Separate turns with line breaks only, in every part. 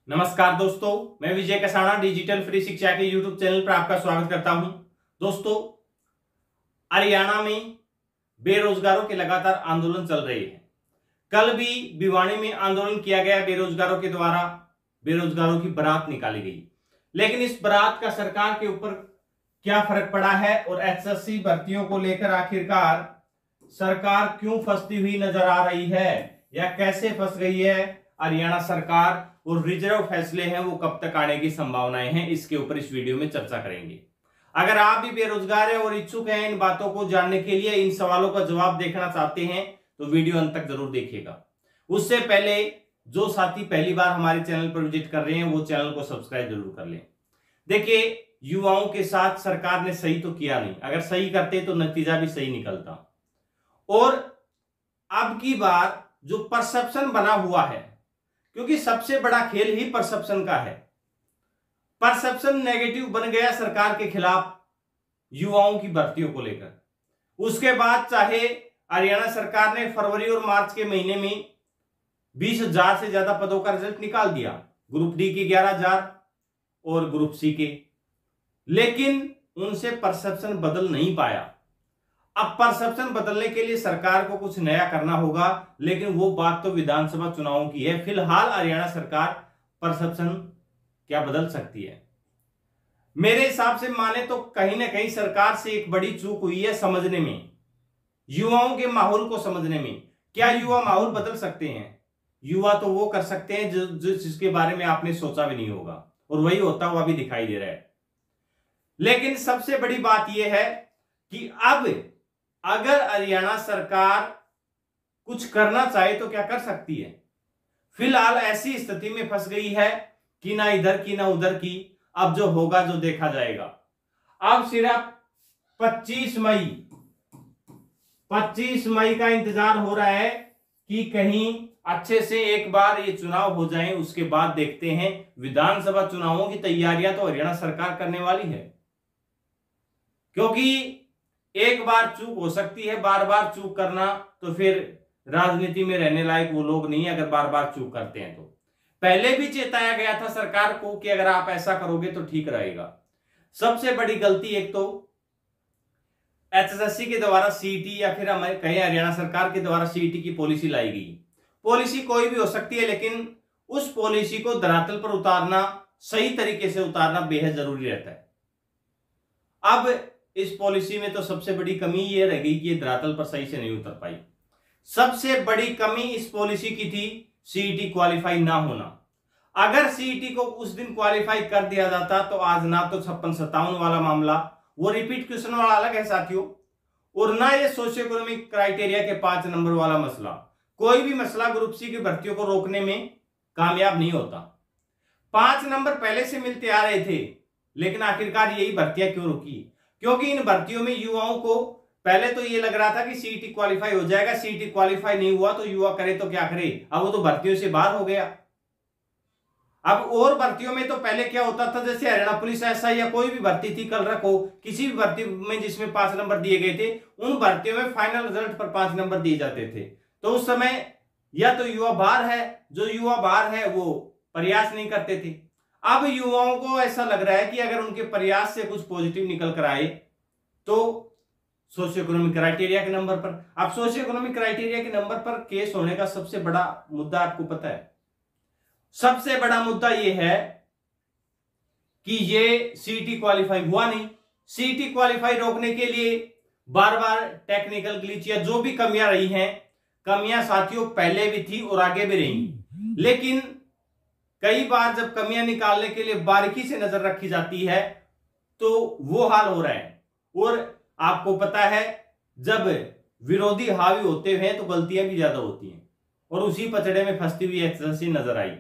नमस्कार दोस्तों, मैं विजय कसाना डिजिटल फ्री शिक्षा के यूट्यूब चैनल पर आपका स्वागत करता हूं। दोस्तों, हरियाणा में बेरोजगारों के लगातार आंदोलन चल रहे हैं। कल भी भिवानी में आंदोलन किया गया बेरोजगारों के द्वारा, बेरोजगारों की बारात निकाली गई। लेकिन इस बारात का सरकार के ऊपर क्या फर्क पड़ा है और एसएससी भर्तियों को लेकर आखिरकार सरकार क्यों फंसती हुई नजर आ रही है या कैसे फंस गई है हरियाणा सरकार, और रिजर्व फैसले हैं वो कब तक आने की संभावनाएं हैं, इसके ऊपर इस वीडियो में चर्चा करेंगे। अगर आप भी बेरोजगार हैं और इच्छुक हैं इन बातों को जानने के लिए, इन सवालों का जवाब देखना चाहते हैं तो वीडियो अंत तक जरूर देखिएगा। उससे पहले जो साथी पहली बार हमारे चैनल पर विजिट कर रहे हैं वो चैनल को सब्सक्राइब जरूर कर लें। देखिए, युवाओं के साथ सरकार ने सही तो किया नहीं, अगर सही करते तो नतीजा भी सही निकलता। और अब की बार जो परसेप्शन बना हुआ है, क्योंकि सबसे बड़ा खेल ही परसेप्शन का है, परसेप्शन नेगेटिव बन गया सरकार के खिलाफ युवाओं की भर्तियों को लेकर। उसके बाद चाहे हरियाणा सरकार ने फरवरी और मार्च के महीने में 20,000 से ज्यादा पदों का रिजल्ट निकाल दिया, ग्रुप डी के 11,000 और ग्रुप सी के, लेकिन उनसे परसेप्शन बदल नहीं पाया। अब परसेप्शन बदलने के लिए सरकार को कुछ नया करना होगा, लेकिन वो बात तो विधानसभा चुनावों की है। फिलहाल हरियाणा सरकार परसेप्शन क्या बदल सकती है? मेरे हिसाब से माने तो कहीं ना कहीं सरकार से एक बड़ी चूक हुई है समझने में, युवाओं के माहौल को समझने में। क्या युवा माहौल बदल सकते हैं? युवा तो वो कर सकते हैं जो जिसके बारे में आपने सोचा भी नहीं होगा, और वही होता हुआ भी दिखाई दे रहा है। लेकिन सबसे बड़ी बात यह है कि अब अगर हरियाणा सरकार कुछ करना चाहे तो क्या कर सकती है? फिलहाल ऐसी स्थिति में फंस गई है कि ना इधर की ना उधर की। अब जो होगा जो देखा जाएगा। अब सिर्फ 25 मई का इंतजार हो रहा है कि कहीं अच्छे से एक बार ये चुनाव हो जाए, उसके बाद देखते हैं। विधानसभा चुनावों की तैयारियां तो हरियाणा सरकार करने वाली है, क्योंकि एक बार चूक हो सकती है, बार बार चूक करना तो फिर राजनीति में रहने लायक वो लोग नहीं है अगर बार बार चूक करते हैं तो। पहले भी चेताया गया था सरकार को कि अगर आप ऐसा करोगे तो ठीक रहेगा। सबसे बड़ी गलती एक तो एसएससी के द्वारा सीईटी या फिर हम कहें हरियाणा सरकार के द्वारा सीईटी की पॉलिसी लाई गई। पॉलिसी कोई भी हो सकती है, लेकिन उस पॉलिसी को धरातल पर उतारना, सही तरीके से उतारना बेहद जरूरी रहता है। अब इस पॉलिसी में तो सबसे बड़ी कमी ये रह गई कि ये धरातल पर सही से नहीं उतर पाई। सबसे बड़ी कमी इस पॉलिसी की थी सीईटी क्वालिफाई ना होना। अगर सीईटी को उस दिन क्वालिफाई कर दिया जाता तो आज ना तो 56-57 वाला मामला, वो रिपीट क्वेश्चन वाला अलग है साथियों, और ना ये सोशियो इकोनॉमिक क्राइटेरिया के 5 नंबर वाला मसला। कोई भी मसला ग्रुप सी की भर्तियों को रोकने में कामयाब नहीं होता। 5 नंबर पहले से मिलते आ रहे थे, लेकिन आखिरकार यही भर्तियां क्यों रुकी? क्योंकि इन भर्तियों में युवाओं को पहले तो ये लग रहा था कि सीईटी क्वालिफाई हो जाएगा, सीईटी क्वालिफाई नहीं हुआ तो युवा करे तो क्या करे, अब वो तो भर्तियों से बाहर हो गया। अब और भर्तियों में तो पहले क्या होता था, जैसे हरियाणा पुलिस एसआई या कोई भी भर्ती थी, कल रखो किसी भी भर्ती में जिसमें 5 नंबर दिए गए थे, उन भर्तियों में फाइनल रिजल्ट पर 5 नंबर दिए जाते थे। तो उस समय या तो युवा बाहर है, जो युवा बाहर है वो प्रयास नहीं करते थे। अब युवाओं को ऐसा लग रहा है कि अगर उनके प्रयास से कुछ पॉजिटिव निकल कर आए तो सोशियो इकोनॉमिक क्राइटेरिया के नंबर पर। अब सोशियो इकोनॉमिक क्राइटेरिया के नंबर पर केस होने का सबसे बड़ा मुद्दा आपको पता है? सबसे बड़ा मुद्दा यह है कि ये सीईटी क्वालिफाई हुआ नहीं। सीईटी क्वालिफाई रोकने के लिए बार बार टेक्निकल ग्लिच या जो भी कमियां रही हैं, कमियां साथियों पहले भी थी और आगे भी रही, लेकिन कई बार जब कमियां निकालने के लिए बारीकी से नजर रखी जाती है तो वो हाल हो रहा है। और आपको पता है, जब विरोधी हावी होते हैं तो गलतियां भी ज्यादा होती हैं, और उसी पचड़े में फंसती हुई एसएससी नजर आई।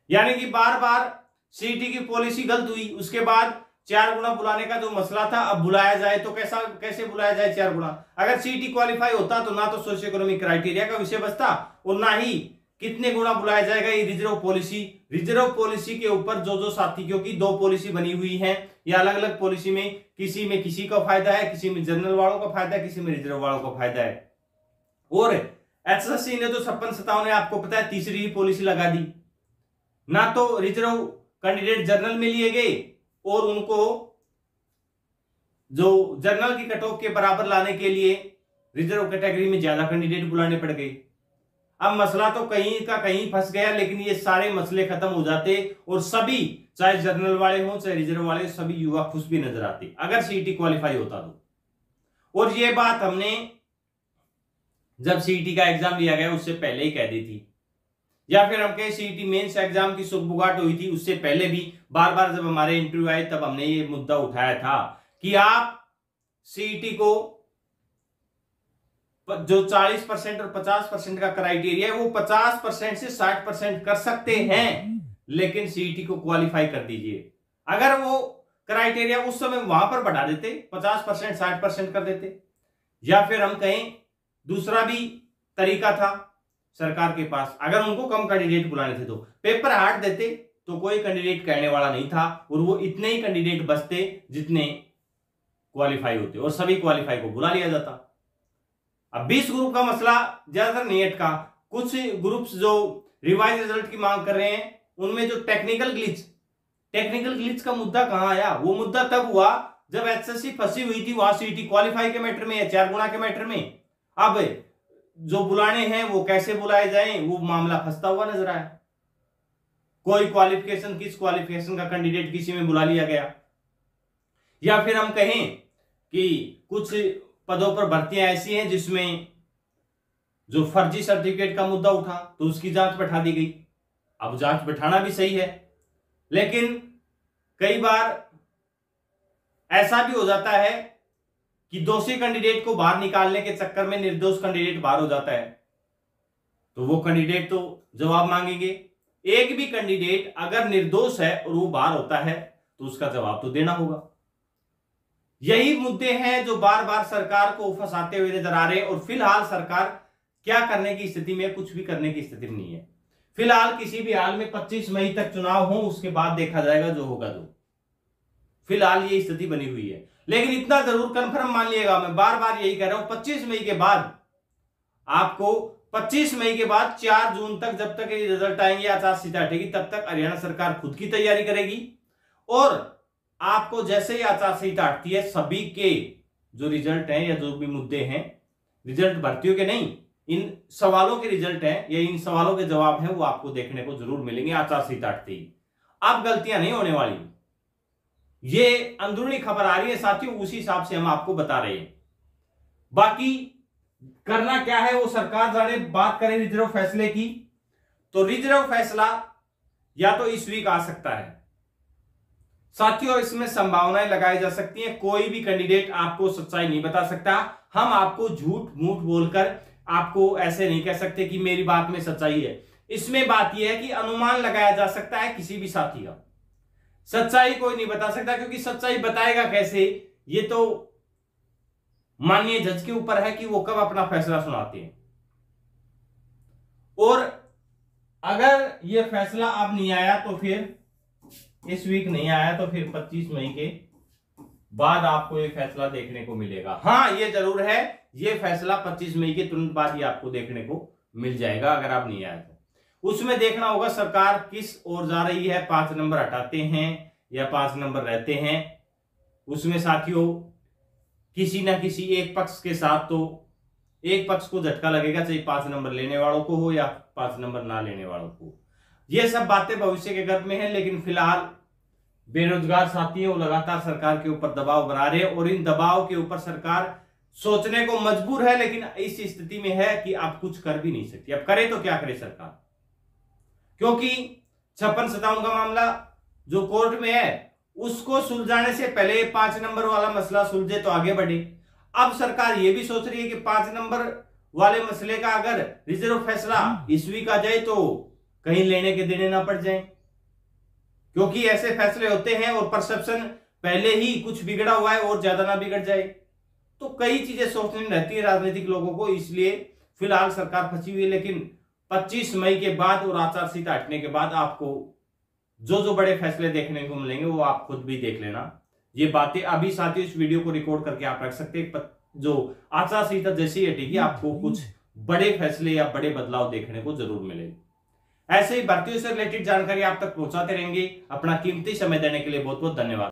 यानी कि बार बार सीईटी की पॉलिसी गलत हुई, उसके बाद 4 गुना बुलाने का जो मसला था, अब बुलाया जाए तो कैसे बुलाया जाए 4 गुना? अगर सीईटी क्वालिफाई होता तो ना तो सोशियो इकोनॉमिक क्राइटेरिया का विषय बचता और ना ही कितने गुना बुलाया जाएगा। ये रिजर्व पॉलिसी के ऊपर जो साथी, क्योंकि 2 पॉलिसी बनी हुई है, या अलग अलग पॉलिसी में किसी का फायदा है, किसी में जनरल वालों का फायदा है, किसी में रिजर्व वालों का फायदा है। और एसएससी ने तो 56-57 आपको पता है तीसरी ही पॉलिसी लगा दी। ना तो रिजर्व कैंडिडेट जनरल में लिए गए और उनको जो जनरल की कट ऑफ के बराबर लाने के लिए रिजर्व कैटेगरी में ज्यादा कैंडिडेट बुलाने पड़ गए। अब मसला तो कहीं का कहीं फंस गया, लेकिन ये सारे मसले खत्म हो जाते और सभी, चाहे जनरल वाले हों चाहे रिजर्व वाले, सभी युवा खुश भी नजर आते अगर सीईटी क्वालिफाई होता तो। और ये बात हमने जब सीईटी का एग्जाम लिया गया उससे पहले ही कह दी थी, या फिर हम कहें सीईटी मेंस एग्जाम की सुगबुगाहट हुई थी उससे पहले भी बार बार जब हमारे इंटरव्यू आए तब हमने ये मुद्दा उठाया था कि आप सीईटी को जो 40% और 50% का क्राइटेरिया है वो 50% से 60% कर सकते हैं, लेकिन सीईटी को क्वालिफाई कर दीजिए। अगर वो क्राइटेरिया उस समय वहां पर बढ़ा देते, 50% 60% कर देते, या फिर हम कहें दूसरा भी तरीका था सरकार के पास, अगर उनको कम कैंडिडेट बुलाने थे तो पेपर हार्ड देते तो कोई कैंडिडेट कहने वाला नहीं था और वो इतने ही कैंडिडेट बचते जितने क्वालिफाई होते और सभी क्वालिफाई को बुला लिया जाता। अब 20 ग्रुप का मसला ज्यादातर नहीं अटका, कुछ ग्रुप्स जो रिवाइज रिजल्ट की मांग कर रहे हैं उनमें जो टेक्निकल ग्लिच का मुद्दा कहां आया? वो मुद्दा तब हुआ जब एचएससी फंसी हुई थी वहां सीईटी क्वालिफाई के मैटर में या 4 गुना के मैटर में। अब जो बुलाने हैं वो कैसे बुलाए जाएं, वो मामला फंसता हुआ नजर आया। कोई क्वालिफिकेशन, किस क्वालिफिकेशन का कैंडिडेट किसी में बुला लिया गया, या फिर हम कहें कि कुछ पदों पर भर्तियां ऐसी हैं जिसमें जो फर्जी सर्टिफिकेट का मुद्दा उठा तो उसकी जांच बैठा दी गई। अब जांच बैठाना भी सही है, लेकिन कई बार ऐसा भी हो जाता है कि दोषी कैंडिडेट को बाहर निकालने के चक्कर में निर्दोष कैंडिडेट बाहर हो जाता है, तो वो कैंडिडेट तो जवाब मांगेंगे। एक भी कैंडिडेट अगर निर्दोष है और वो बाहर होता है तो उसका जवाब तो देना होगा। यही मुद्दे हैं जो बार बार सरकार को फंसाते हुए नजर आ रहे हैं। और फिलहाल सरकार क्या करने की स्थिति में, कुछ भी करने की स्थिति में नहीं है। फिलहाल किसी भी हाल में 25 मई तक चुनाव हो, उसके बाद देखा जाएगा जो होगा जो। फिलहाल ये स्थिति बनी हुई है, लेकिन इतना जरूर कंफर्म मान लिएगा, मैं बार बार यही कह रहा हूं, 25 मई के बाद आपको 25 मई के बाद 4 जून तक, जब तक ये रिजल्ट आएंगे, आचार संहिता हटेगी, तब तक हरियाणा सरकार खुद की तैयारी करेगी। और आपको जैसे ही आचार संहिता हटती है, सभी के जो रिजल्ट हैं या जो भी मुद्दे हैं, रिजल्ट भर्तियों के नहीं, इन सवालों के रिजल्ट हैं या इन सवालों के जवाब हैं, वो आपको देखने को जरूर मिलेंगे आचार संहिता हटते ही। अब गलतियां नहीं होने वाली, ये अंदरूनी खबर आ रही है साथियों, उसी हिसाब से हम आपको बता रहे हैं। बाकी करना क्या है वो सरकार जाने। बात करें रिजर्व फैसले की, तो रिजर्व फैसला या तो इस वीक आ सकता है साथियों, इसमें संभावनाएं लगाई जा सकती हैं। कोई भी कैंडिडेट आपको सच्चाई नहीं बता सकता। हम आपको झूठ मूठ बोलकर आपको ऐसे नहीं कह सकते कि मेरी बात में सच्चाई है। इसमें बात यह है कि अनुमान लगाया जा सकता है किसी भी साथी का, सच्चाई कोई नहीं बता सकता, क्योंकि सच्चाई बताएगा कैसे, ये तो माननीय जज के ऊपर है कि वो कब अपना फैसला सुनाते हैं। और अगर ये फैसला अब नहीं आया तो फिर इस वीक नहीं आया तो फिर 25 मई के बाद आपको ये फैसला देखने को मिलेगा। हाँ, ये जरूर है, ये फैसला 25 मई के तुरंत बाद ही आपको देखने को मिल जाएगा। अगर आप नहीं आया तो उसमें देखना होगा सरकार किस ओर जा रही है, 5 नंबर हटाते हैं या 5 नंबर रहते हैं। उसमें साथियों किसी ना किसी एक पक्ष के साथ तो एक पक्ष को झटका लगेगा, चाहे 5 नंबर लेने वालों को हो या 5 नंबर ना लेने वालों को। ये सब बातें भविष्य के गर्भ में हैं, लेकिन फिलहाल बेरोजगार साथी है वो लगातार सरकार के ऊपर दबाव बना रहे हैं और इन दबाव के ऊपर सरकार सोचने को मजबूर है, लेकिन इस स्थिति में है कि आप कुछ कर भी नहीं सकती। अब करे तो क्या करे सरकार, क्योंकि 56-57 का मामला जो कोर्ट में है उसको सुलझाने से पहले 5 नंबर वाला मसला सुलझे तो आगे बढ़े। अब सरकार ये भी सोच रही है कि 5 नंबर वाले मसले का अगर रिजर्व फैसला इस वीक आ जाए तो कहीं लेने के देने ना पड़ जाए, क्योंकि ऐसे फैसले होते हैं और परसेप्शन पहले ही कुछ बिगड़ा हुआ है और ज्यादा ना बिगड़ जाए, तो कई चीजें सोचनी रहती है राजनीतिक लोगों को। इसलिए फिलहाल सरकार फंसी हुई है, लेकिन 25 मई के बाद और आचार संहिता हटने के बाद आपको जो जो बड़े फैसले देखने को मिलेंगे वो आप खुद भी देख लेना। ये बातें अभी साथियों इस वीडियो को रिकॉर्ड करके आप रख सकते हैं। जो आचार संहिता जैसी हटेगी आपको कुछ बड़े फैसले या बड़े बदलाव देखने को जरूर मिलेंगे। ऐसे ही भर्तियों से रिलेटेड जानकारी आप तक पहुंचाते रहेंगे। अपना कीमती समय देने के लिए बहुत बहुत धन्यवाद।